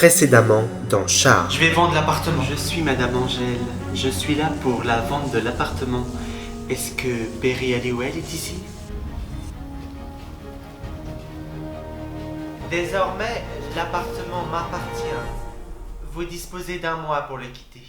Précédemment dans Charge. Je vais vendre l'appartement. Je suis Madame Angèle. Je suis là pour la vente de l'appartement. Est-ce que Perry Halliwell est ici? Désormais, l'appartement m'appartient. Vous disposez d'un mois pour le quitter.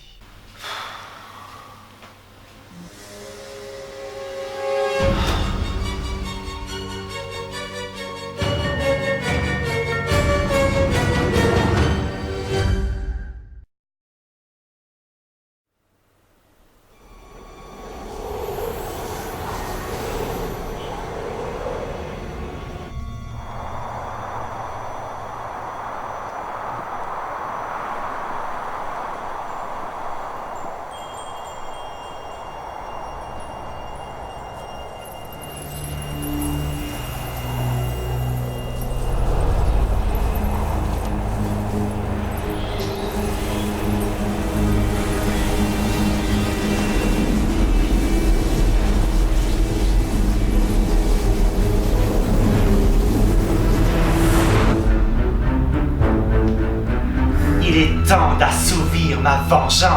Il est temps d'assouvir ma vengeance.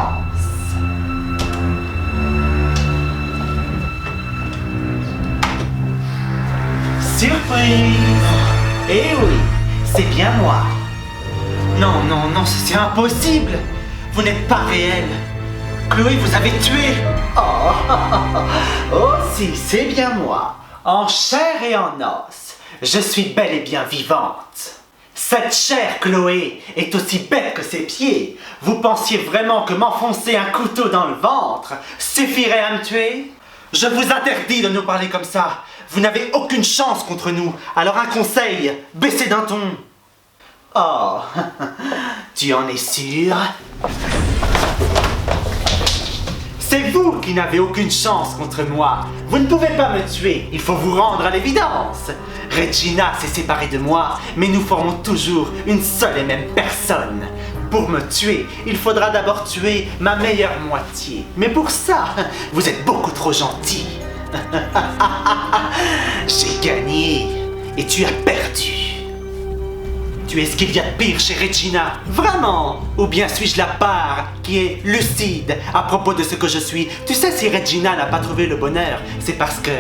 Surprise! Eh oui, c'est bien moi. Non, non, non, c'est impossible. Vous n'êtes pas réel. Chloé, vous avez tué. Oh, si, c'est bien moi. En chair et en os, je suis bel et bien vivante. Cette chère Chloé est aussi bête que ses pieds. Vous pensiez vraiment que m'enfoncer un couteau dans le ventre suffirait à me tuer? Je vous interdis de nous parler comme ça. Vous n'avez aucune chance contre nous. Alors un conseil, baissez d'un ton. Oh, tu en es sûr? C'est vous qui n'avez aucune chance contre moi. Vous ne pouvez pas me tuer, il faut vous rendre à l'évidence. Regina s'est séparée de moi, mais nous formons toujours une seule et même personne. Pour me tuer, il faudra d'abord tuer ma meilleure moitié. Mais pour ça, vous êtes beaucoup trop gentil. J'ai gagné et tu as perdu. Tu es ce qu'il y a de pire chez Regina, vraiment? Ou bien suis-je la part qui est lucide à propos de ce que je suis? Tu sais, si Regina n'a pas trouvé le bonheur, c'est parce que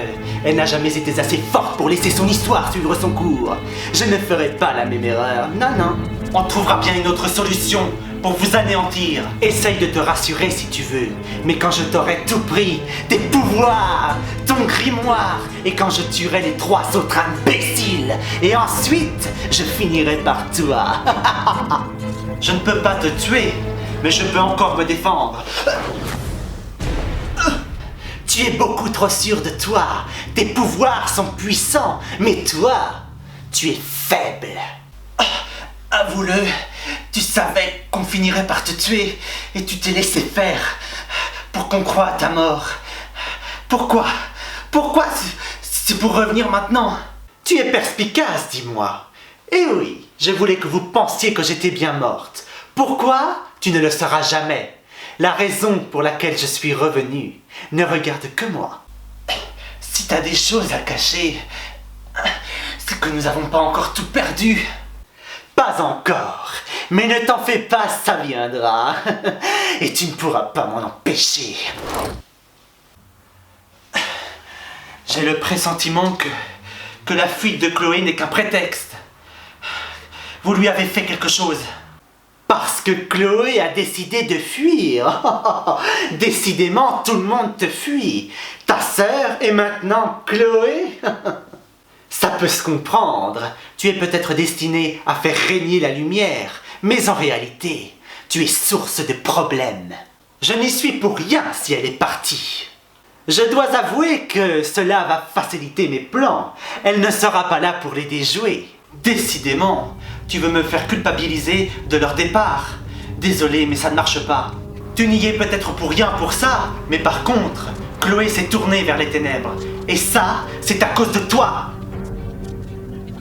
elle n'a jamais été assez forte pour laisser son histoire suivre son cours. Je ne ferai pas la même erreur, non, non. On trouvera bien une autre solution pour vous anéantir. Essaye de te rassurer si tu veux, mais quand je t'aurai tout pris, tes pouvoirs, ton grimoire, et quand je tuerai les 3 autres imbéciles, et ensuite, je finirai par toi. Je ne peux pas te tuer, mais je peux encore me défendre. Tu es beaucoup trop sûr de toi. Tes pouvoirs sont puissants, mais toi, tu es faible. Avoue-le, tu savais qu'on finirait par te tuer et tu t'es laissé faire pour qu'on croie à ta mort. Pourquoi? Pourquoi? C'est pour revenir maintenant. Tu es perspicace, dis-moi. Eh oui, je voulais que vous pensiez que j'étais bien morte. Pourquoi? Tu ne le sauras jamais. La raison pour laquelle je suis revenue ne regarde que moi. Si t'as des choses à cacher, c'est que nous n'avons pas encore tout perdu. Pas encore, mais ne t'en fais pas, ça viendra. Et tu ne pourras pas m'en empêcher. J'ai le pressentiment que la fuite de Chloé n'est qu'un prétexte. Vous lui avez fait quelque chose. Parce que Chloé a décidé de fuir. Décidément, tout le monde te fuit. Ta sœur et maintenant Chloé. Ça peut se comprendre. Tu es peut-être destiné à faire régner la lumière, mais en réalité, tu es source de problèmes. Je n'y suis pour rien si elle est partie. Je dois avouer que cela va faciliter mes plans. Elle ne sera pas là pour les déjouer. Décidément, tu veux me faire culpabiliser de leur départ. Désolé, mais ça ne marche pas. Tu n'y es peut-être pour rien pour ça, mais par contre, Chloé s'est tournée vers les ténèbres. Et ça, c'est à cause de toi.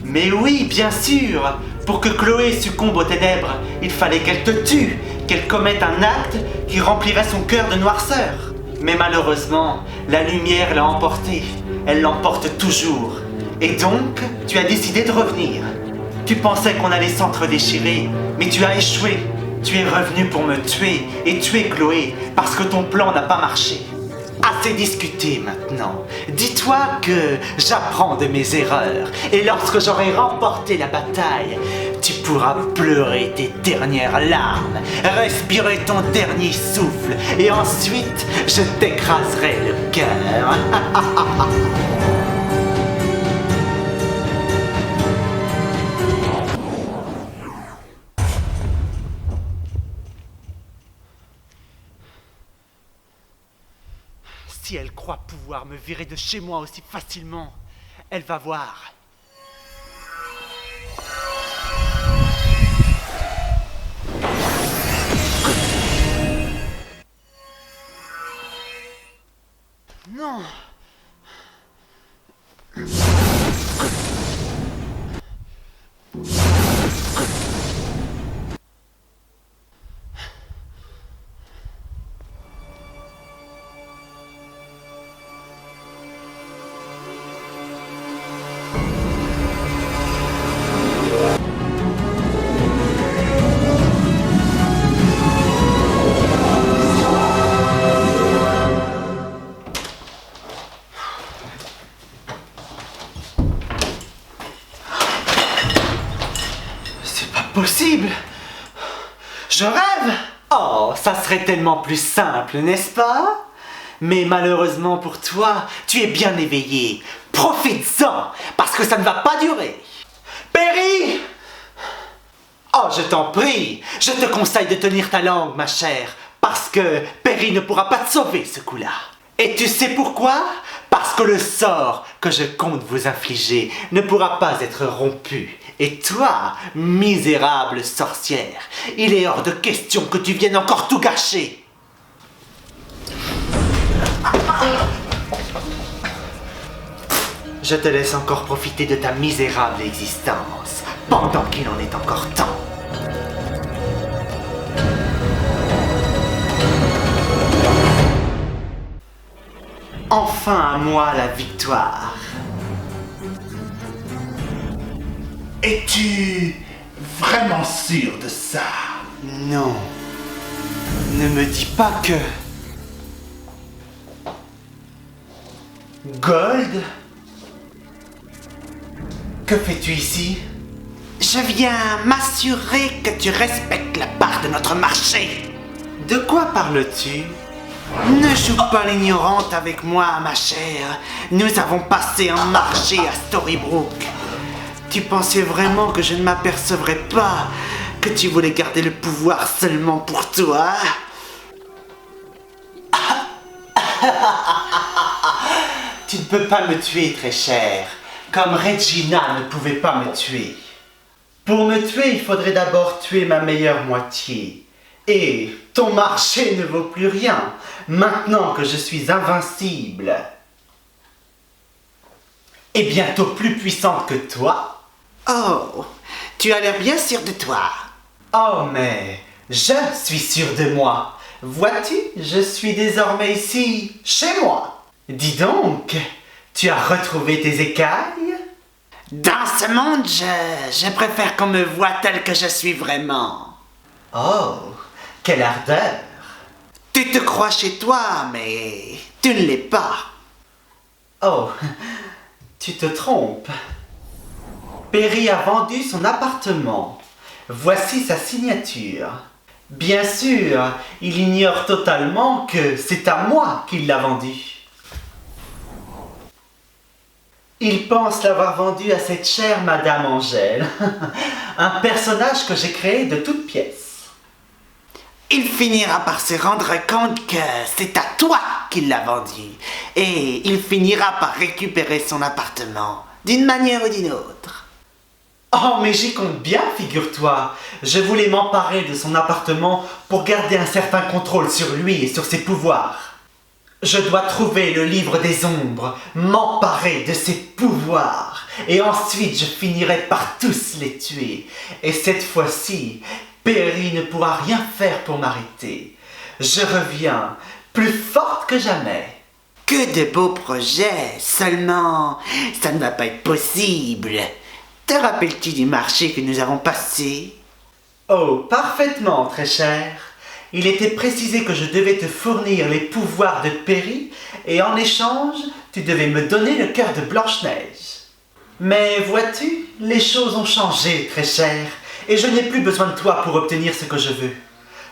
Mais oui, bien sûr. Pour que Chloé succombe aux ténèbres, il fallait qu'elle te tue, qu'elle commette un acte qui remplirait son cœur de noirceur. Mais malheureusement, la lumière l'a emportée. Elle l'emporte toujours. Et donc, tu as décidé de revenir. Tu pensais qu'on allait s'entre-déchirer, mais tu as échoué. Tu es revenu pour me tuer et tuer Chloé parce que ton plan n'a pas marché. Assez discuté maintenant. Dis-toi que j'apprends de mes erreurs et lorsque j'aurai remporté la bataille, tu pourras pleurer tes dernières larmes, respirer ton dernier souffle et ensuite je t'écraserai le cœur. Si elle croit pouvoir me virer de chez moi aussi facilement, elle va voir. Non. Possible. Je rêve. Oh, ça serait tellement plus simple, n'est-ce pas? Mais malheureusement pour toi, tu es bien éveillé. Profites-en, parce que ça ne va pas durer. Perry! Oh, je t'en prie, je te conseille de tenir ta langue, ma chère, parce que Perry ne pourra pas te sauver ce coup-là. Et tu sais pourquoi? Parce que le sort que je compte vous infliger ne pourra pas être rompu. Et toi, misérable sorcière, il est hors de question que tu viennes encore tout gâcher. Je te laisse encore profiter de ta misérable existence, pendant qu'il en est encore temps. Enfin à moi la victoire. Es-tu vraiment sûr de ça? Non. Ne me dis pas que... Gold? Que fais-tu ici? Je viens m'assurer que tu respectes la part de notre marché. De quoi parles-tu? Ne joue pas l'ignorante avec moi, ma chère. Nous avons passé un marché à Storybrooke. Tu pensais vraiment que je ne m'apercevrais pas que tu voulais garder le pouvoir seulement pour toi? Tu ne peux pas me tuer, très cher, comme Regina ne pouvait pas me tuer. Pour me tuer, il faudrait d'abord tuer ma meilleure moitié. Et ton marché ne vaut plus rien, maintenant que je suis invincible. Et bientôt plus puissante que toi. Oh, tu as l'air bien sûr de toi. Oh, mais je suis sûr de moi. Vois-tu, je suis désormais ici, chez moi. Dis donc, tu as retrouvé tes écailles? Dans ce monde, je préfère qu'on me voie tel que je suis vraiment. Oh, quelle ardeur. Tu te crois chez toi, mais tu ne l'es pas. Oh, tu te trompes. Perry a vendu son appartement. Voici sa signature. Bien sûr, il ignore totalement que c'est à moi qu'il l'a vendu. Il pense l'avoir vendu à cette chère Madame Angèle, un personnage que j'ai créé de toutes pièces. Il finira par se rendre compte que c'est à toi qu'il l'a vendu, et il finira par récupérer son appartement, d'une manière ou d'une autre. Oh, mais j'y compte bien, figure-toi. Je voulais m'emparer de son appartement pour garder un certain contrôle sur lui et sur ses pouvoirs. Je dois trouver le livre des ombres, m'emparer de ses pouvoirs, et ensuite je finirai par tous les tuer. Et cette fois-ci, Perry ne pourra rien faire pour m'arrêter. Je reviens, plus forte que jamais. Que de beaux projets, seulement ça ne va pas être possible. Te rappelles-tu du marché que nous avons passé? Oh, parfaitement, très cher. Il était précisé que je devais te fournir les pouvoirs de Perry et en échange, tu devais me donner le cœur de Blanche-Neige. Mais vois-tu, les choses ont changé, très cher, et je n'ai plus besoin de toi pour obtenir ce que je veux.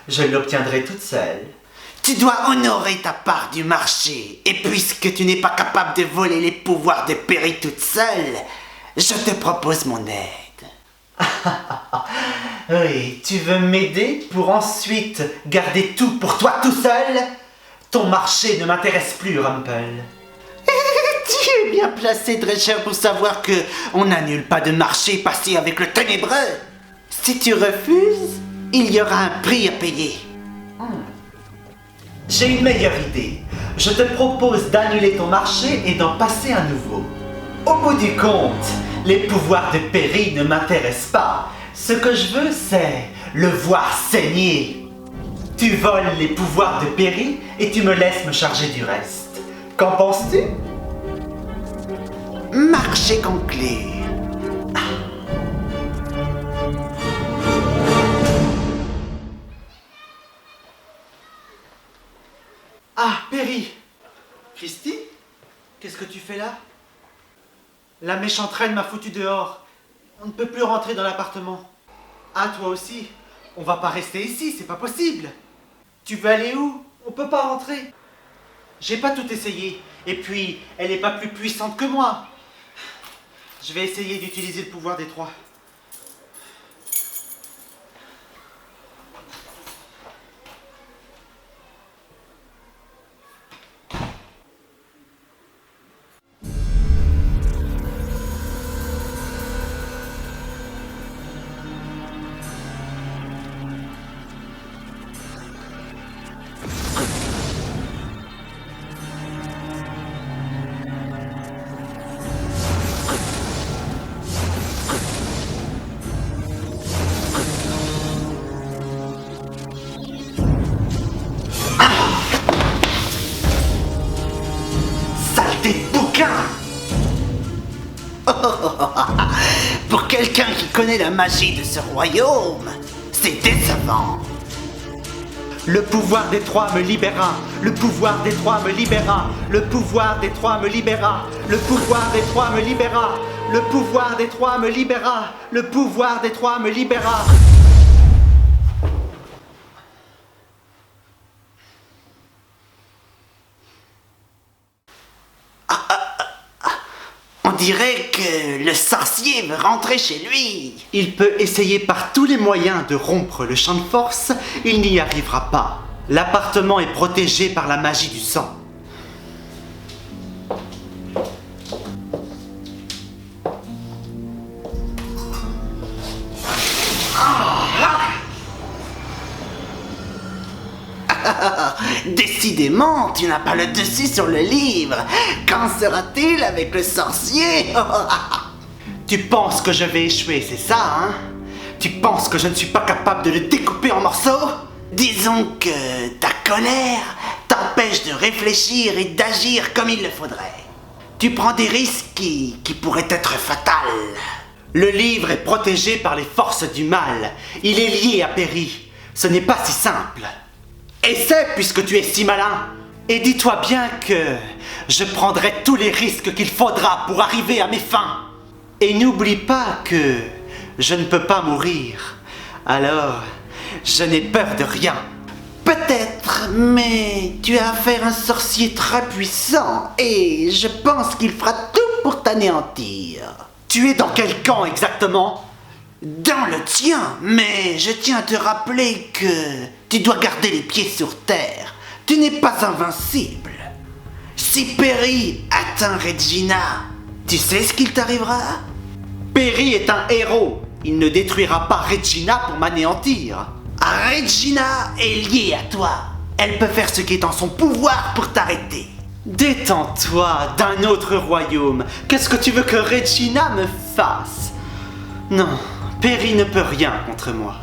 Je l'obtiendrai toute seule. Tu dois honorer ta part du marché, et puisque tu n'es pas capable de voler les pouvoirs de Perry toute seule, je te propose mon aide. Oui, tu veux m'aider pour ensuite garder tout pour toi tout seul? Ton marché ne m'intéresse plus, Rumpel. Tu es bien placé, très cher, pour savoir que on n'annule pas de marché passé avec le ténébreux. Si tu refuses, il y aura un prix à payer. J'ai une meilleure idée. Je te propose d'annuler ton marché et d'en passer un nouveau. Au bout du compte, les pouvoirs de Perry ne m'intéressent pas. Ce que je veux, c'est le voir saigner. Tu voles les pouvoirs de Perry et tu me laisses me charger du reste. Qu'en penses-tu? Marché conclu. Ah, Perry! Christy? Qu'est-ce que tu fais là? La méchante reine m'a foutu dehors. On ne peut plus rentrer dans l'appartement. Ah, toi aussi? On va pas rester ici, c'est pas possible. Tu veux aller où? On peut pas rentrer. J'ai pas tout essayé. Et puis, elle est pas plus puissante que moi. Je vais essayer d'utiliser le pouvoir des trois. Saleté de bouquin! Pour quelqu'un qui connaît la magie de ce royaume, c'est décevant. Le pouvoir des trois me libéra. Le pouvoir des trois me libéra. Le pouvoir des trois me libéra. Le pouvoir des trois me libéra. Le pouvoir des trois me libéra. Le pouvoir des trois me libéra. On dirait que le sorcier veut rentrer chez lui. Il peut essayer par tous les moyens de rompre le champ de force, il n'y arrivera pas. L'appartement est protégé par la magie du sang. Décidément, tu n'as pas le dessus sur le livre. Qu'en sera-t-il avec le sorcier? Tu penses que je vais échouer, c'est ça, hein? Tu penses que je ne suis pas capable de le découper en morceaux? Disons que ta colère t'empêche de réfléchir et d'agir comme il le faudrait. Tu prends des risques qui pourraient être fatals. Le livre est protégé par les forces du mal. Il est lié à Perry. Ce n'est pas si simple. Essaie puisque tu es si malin. Et dis-toi bien que je prendrai tous les risques qu'il faudra pour arriver à mes fins. Et n'oublie pas que je ne peux pas mourir. Alors, je n'ai peur de rien. Peut-être, mais tu as affaire à un sorcier très puissant et je pense qu'il fera tout pour t'anéantir. Tu es dans quel camp exactement? Dans le tien, mais je tiens à te rappeler que tu dois garder les pieds sur terre. Tu n'es pas invincible. Si Perry atteint Regina, tu sais ce qu'il t'arrivera? Perry est un héros. Il ne détruira pas Regina pour m'anéantir. Regina est liée à toi. Elle peut faire ce qui est en son pouvoir pour t'arrêter. Détends-toi d'un autre royaume. Qu'est-ce que tu veux que Regina me fasse? Non, Perry ne peut rien contre moi.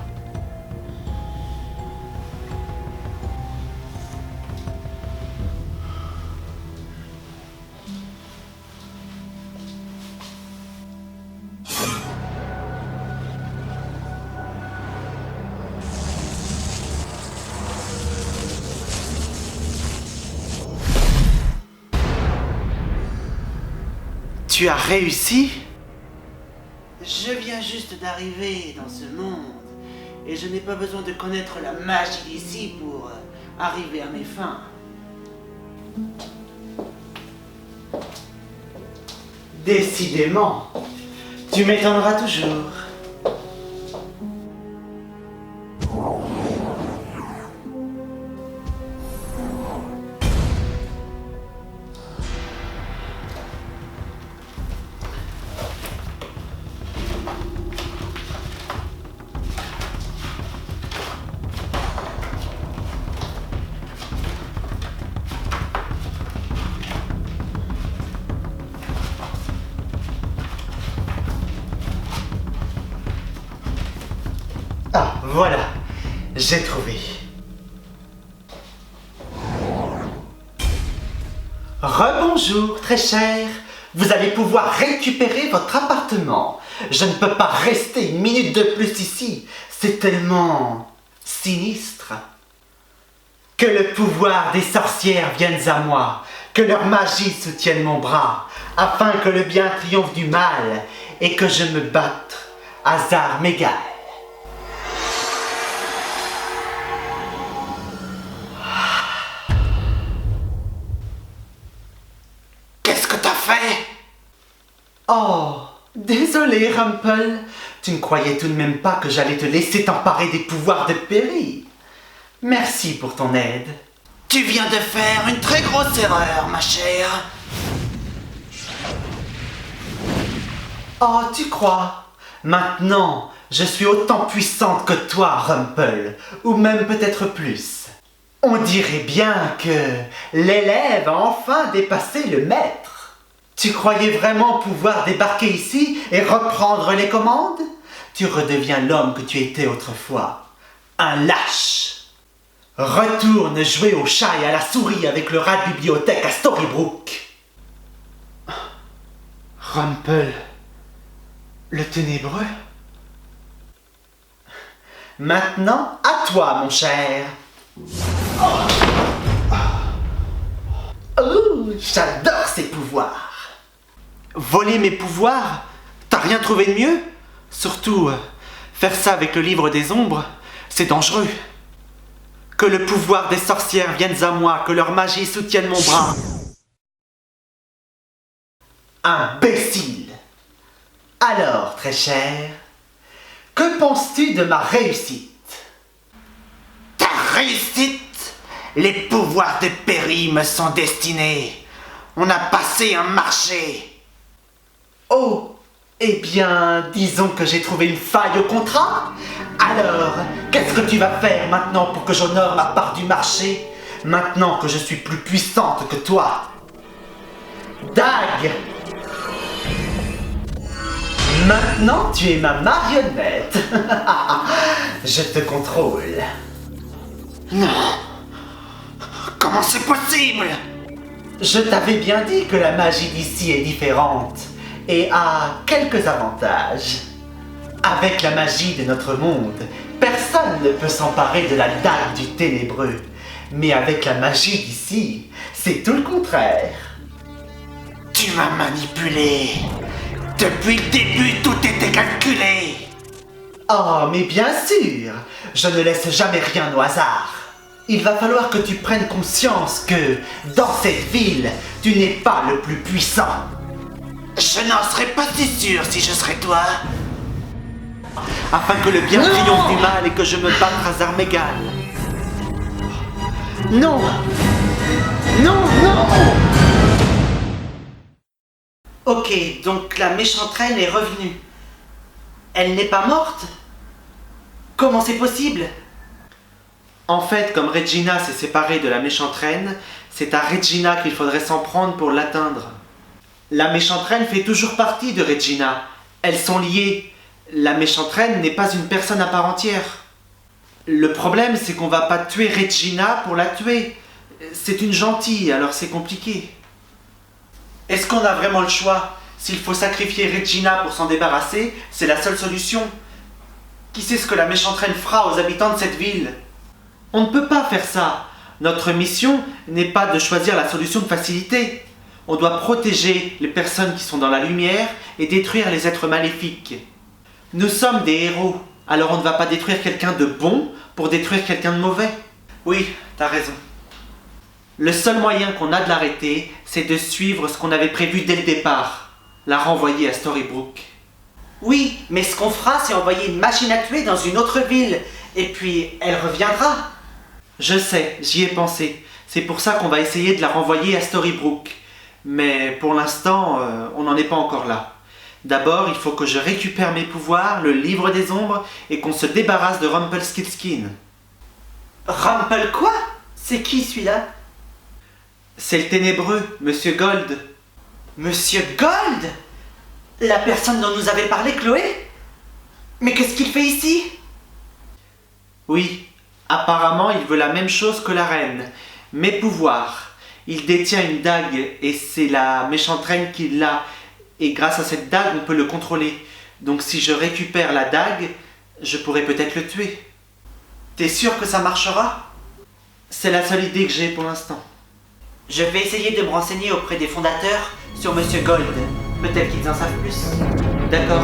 Tu as réussi? Je viens juste d'arriver dans ce monde et je n'ai pas besoin de connaître la magie d'ici pour arriver à mes fins. Décidément, tu m'étonneras toujours. Ah, voilà, j'ai trouvé. Rebonjour, très cher. Vous allez pouvoir récupérer votre appartement. Je ne peux pas rester une minute de plus ici. C'est tellement sinistre. Que le pouvoir des sorcières vienne à moi, que leur magie soutienne mon bras, afin que le bien triomphe du mal et que je me batte à armes égales. Qu'est-ce que t'as fait? Oh, désolé, Rumpel. Tu ne croyais tout de même pas que j'allais te laisser t'emparer des pouvoirs de Perry. Merci pour ton aide. Tu viens de faire une très grosse erreur, ma chère. Oh, tu crois? Maintenant, je suis autant puissante que toi, Rumpel, ou même peut-être plus. On dirait bien que l'élève a enfin dépassé le maître. Tu croyais vraiment pouvoir débarquer ici et reprendre les commandes? Tu redeviens l'homme que tu étais autrefois. Un lâche. Retourne jouer au chat et à la souris avec le rat de bibliothèque à Storybrooke. Rumpel, le ténébreux. Maintenant, à toi, mon cher. Oh, j'adore ces pouvoirs. Voler mes pouvoirs? T'as rien trouvé de mieux? Surtout, faire ça avec le livre des ombres, c'est dangereux. Que le pouvoir des sorcières vienne à moi, que leur magie soutienne mon bras. Imbécile! Alors, très cher, que penses-tu de ma réussite? Ta réussite? Les pouvoirs de Perry me sont destinés. On a passé un marché. Oh, eh bien, disons que j'ai trouvé une faille au contrat. Alors, qu'est-ce que tu vas faire maintenant pour que j'honore ma part du marché, maintenant que je suis plus puissante que toi? Dag! Maintenant, tu es ma marionnette. Je te contrôle. Non. Comment c'est possible? Je t'avais bien dit que la magie d'ici est différente et a quelques avantages. Avec la magie de notre monde, personne ne peut s'emparer de la dague du ténébreux. Mais avec la magie d'ici, c'est tout le contraire. Tu m'as manipulé. Depuis le début, tout était calculé. Oh, mais bien sûr, je ne laisse jamais rien au hasard. Il va falloir que tu prennes conscience que, dans cette ville, tu n'es pas le plus puissant. Je n'en serais pas si sûr si je serais toi. Afin que le bien triomphe du mal et que je me batte à armes égales. Non! Non, non! Ok, donc la méchante reine est revenue. Elle n'est pas morte? Comment c'est possible? En fait, comme Regina s'est séparée de la méchante reine, c'est à Regina qu'il faudrait s'en prendre pour l'atteindre. La méchante reine fait toujours partie de Regina. Elles sont liées. La méchante reine n'est pas une personne à part entière. Le problème, c'est qu'on va pas tuer Regina pour la tuer. C'est une gentille, alors c'est compliqué. Est-ce qu'on a vraiment le choix? S'il faut sacrifier Regina pour s'en débarrasser, c'est la seule solution. Qui sait ce que la méchante reine fera aux habitants de cette ville? On ne peut pas faire ça. Notre mission n'est pas de choisir la solution de facilité. On doit protéger les personnes qui sont dans la lumière et détruire les êtres maléfiques. Nous sommes des héros, alors on ne va pas détruire quelqu'un de bon pour détruire quelqu'un de mauvais. Oui, t'as raison. Le seul moyen qu'on a de l'arrêter, c'est de suivre ce qu'on avait prévu dès le départ. La renvoyer à Storybrooke. Oui, mais ce qu'on fera, c'est envoyer une machine à tuer dans une autre ville. Et puis, elle reviendra. Je sais, j'y ai pensé. C'est pour ça qu'on va essayer de la renvoyer à Storybrooke. Mais pour l'instant, on n'en est pas encore là. D'abord, il faut que je récupère mes pouvoirs, le livre des ombres, et qu'on se débarrasse de Rumpelstiltskin. Rumple quoi? C'est qui celui-là? C'est le ténébreux, Monsieur Gold. Monsieur Gold? La personne dont nous avait parlé Chloé? Mais qu'est-ce qu'il fait ici? Oui, apparemment il veut la même chose que la reine. Mes pouvoirs. Il détient une dague et c'est la méchante reine qui l'a. Et grâce à cette dague, on peut le contrôler. Donc si je récupère la dague, je pourrais peut-être le tuer. T'es sûr que ça marchera? C'est la seule idée que j'ai pour l'instant. Je vais essayer de me renseigner auprès des fondateurs sur Monsieur Gold. Peut-être qu'ils en savent plus. D'accord.